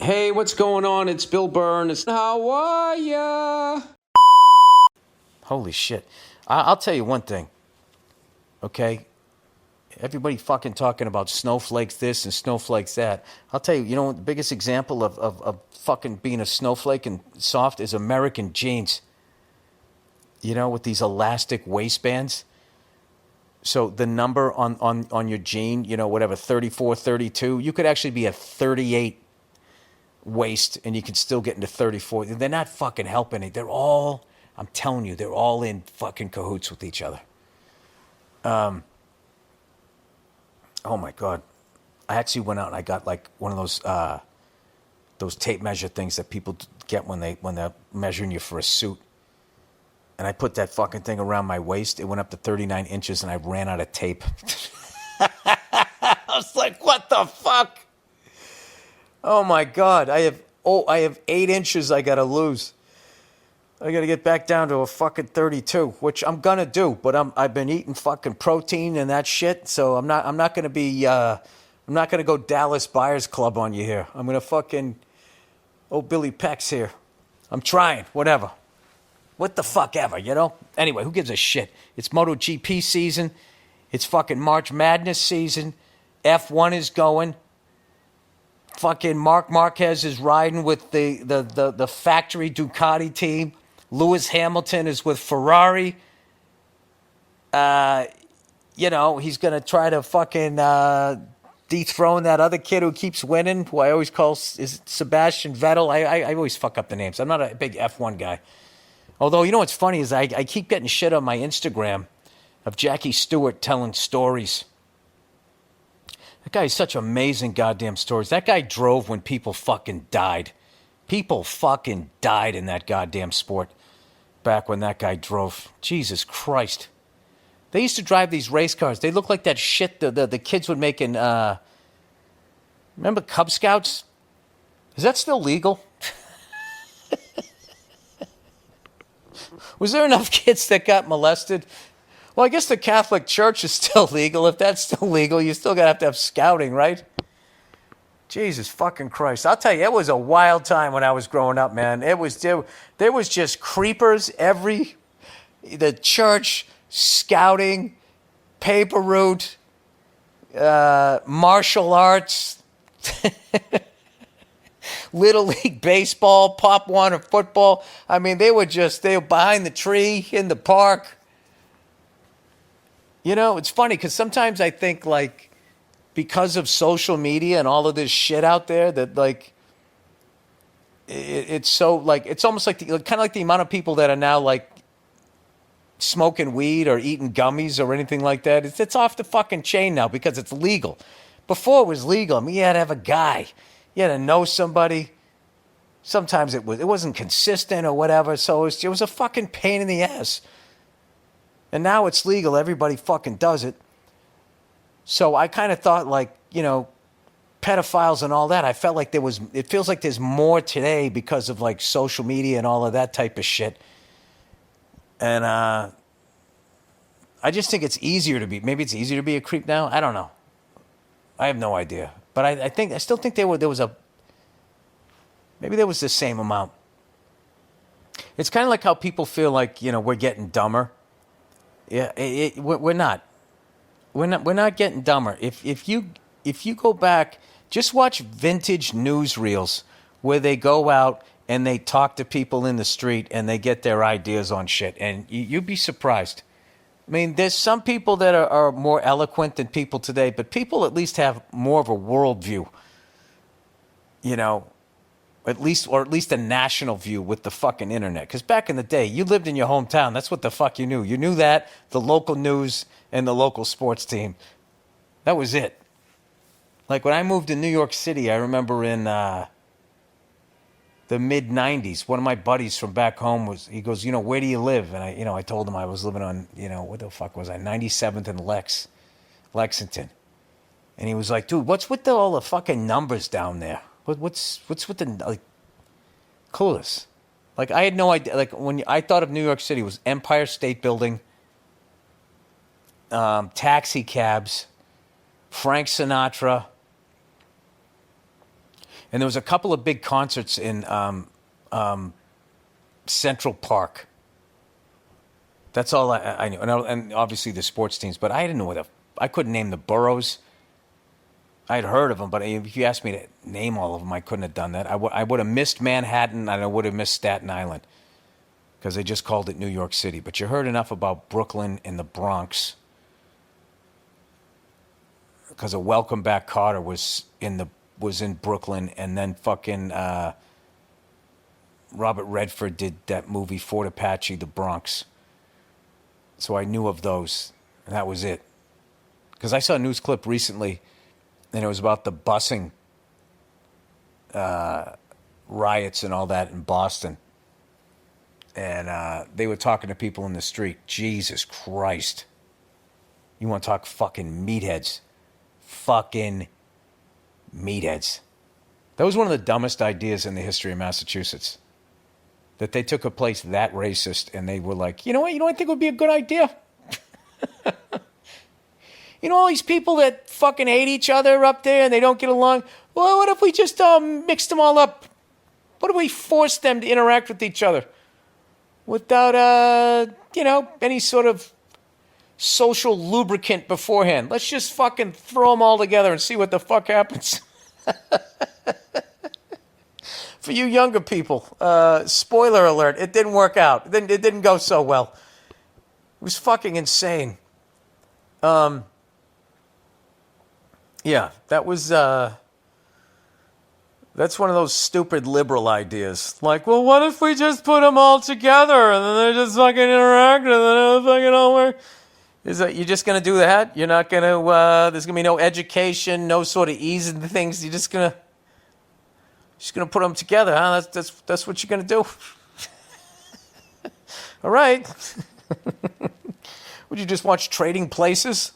Hey, what's going on? It's Bill Burr. How are ya? Holy shit. I'll tell you one thing, okay? Everybody fucking talking about snowflakes this and snowflakes that. I'll tell you, the biggest example of fucking being a snowflake and soft is American jeans, with these elastic waistbands. So the number on your jean, whatever, 34, 32, you could actually be a 38 waist and you can still get into 34. They're not fucking helping it. I'm telling you, they're all in fucking cahoots with each other. Oh my God. I actually went out and I got like one of those tape measure things that people get when they're measuring you for a suit. And I put that fucking thing around my waist. It went up to 39 inches and I ran out of tape. I was like, what the fuck? Oh my God. I have 8 inches I gotta lose. I gotta get back down to a fucking 32, which I'm gonna do, but I've been eating fucking protein and that shit, so I'm not gonna go Dallas Buyers Club on you here. I'm gonna fucking Billy Peck's here. I'm trying, whatever. What the fuck ever, Anyway, who gives a shit? It's MotoGP season. It's fucking March Madness season. F1 is going. Fucking Marc Marquez is riding with the factory Ducati team. Lewis Hamilton is with Ferrari. He's going to try to fucking dethrone that other kid who keeps winning, who I always call is Sebastian Vettel. I always fuck up the names. I'm not a big F1 guy. Although, what's funny is I keep getting shit on my Instagram of Jackie Stewart telling stories. That guy has such amazing goddamn stories. That guy drove when people fucking died. People fucking died in that goddamn sport back when that guy drove. Jesus Christ. They used to drive these race cars. They look like that shit the kids would make in, remember Cub Scouts? Is that still legal? Was there enough kids that got molested? Well, I guess the Catholic Church is still legal. If that's still legal, you still got to have scouting, right? Jesus fucking Christ. I'll tell you, it was a wild time when I was growing up, man. There was just creepers the church, scouting, paper route, martial arts, Little League baseball, Pop Warner football. I mean, they were behind the tree in the park. It's funny because sometimes I think, like, because of social media and all of this shit out there, that, like, it's so, like, it's almost like kind of like the amount of people that are now, like, smoking weed or eating gummies or anything like that. It's off the fucking chain now because it's legal. Before it was legal, I mean, you had to have a guy. You had to know somebody. Sometimes it wasn't consistent or whatever, so it was a fucking pain in the ass. And now it's legal. Everybody fucking does it. So I kind of thought, like, pedophiles and all that. I felt like it feels like there's more today because of, like, social media and all of that type of shit. And I just think maybe it's easier to be a creep now. I don't know. I have no idea. But I still think there was the same amount. It's kind of like how people feel like, we're getting dumber. Yeah, we're not. We're not getting dumber. If you go back, just watch vintage newsreels where they go out and they talk to people in the street and they get their ideas on shit, and you'd be surprised. I mean, there's some people that are more eloquent than people today, but people at least have more of a worldview. At least a national view with the fucking internet. Because back in the day, you lived in your hometown. That's what the fuck you knew. You knew that, the local news, and the local sports team. That was it. Like when I moved to New York City, I remember in the mid-'90s, one of my buddies from back home he goes, where do you live? And I told him I was living on, what the fuck was I, 97th and Lexington. And he was like, dude, what's with all the fucking numbers down there? What's with the, like, clueless. Like, I had no idea. Like, when I thought of New York City, it was Empire State Building, taxi cabs, Frank Sinatra. And there was a couple of big concerts in Central Park. That's all I knew. And obviously the sports teams, but I didn't know I couldn't name the boroughs. I'd heard of them, but if you asked me to name all of them, I couldn't have done that. I would have missed Manhattan, and I would have missed Staten Island, because they just called it New York City. But you heard enough about Brooklyn and the Bronx, because a Welcome Back Kotter was in Brooklyn, and then fucking Robert Redford did that movie Fort Apache, The Bronx. So I knew of those, and that was it. Because I saw a news clip recently, and it was about the busing riots and all that in Boston. And they were talking to people in the street. Jesus Christ. You want to talk fucking meatheads. Fucking meatheads. That was one of the dumbest ideas in the history of Massachusetts. That they took a place that racist and they were like, you know what I think would be a good idea? You know all these people that fucking hate each other up there and they don't get along? Well, what if we just mixed them all up? What if we forced them to interact with each other without, any sort of social lubricant beforehand? Let's just fucking throw them all together and see what the fuck happens. For you younger people, spoiler alert, it didn't work out. It didn't go so well. It was fucking insane. Yeah, that was, that's one of those stupid liberal ideas. Like, well, what if we just put them all together and then they just fucking interact and then it fucking all work? Is that, you're just going to do that? You're not going to, there's going to be no education, no sort of ease in the things. You're just going to put them together, huh? That's what you're going to do? All right. Would you just watch Trading Places?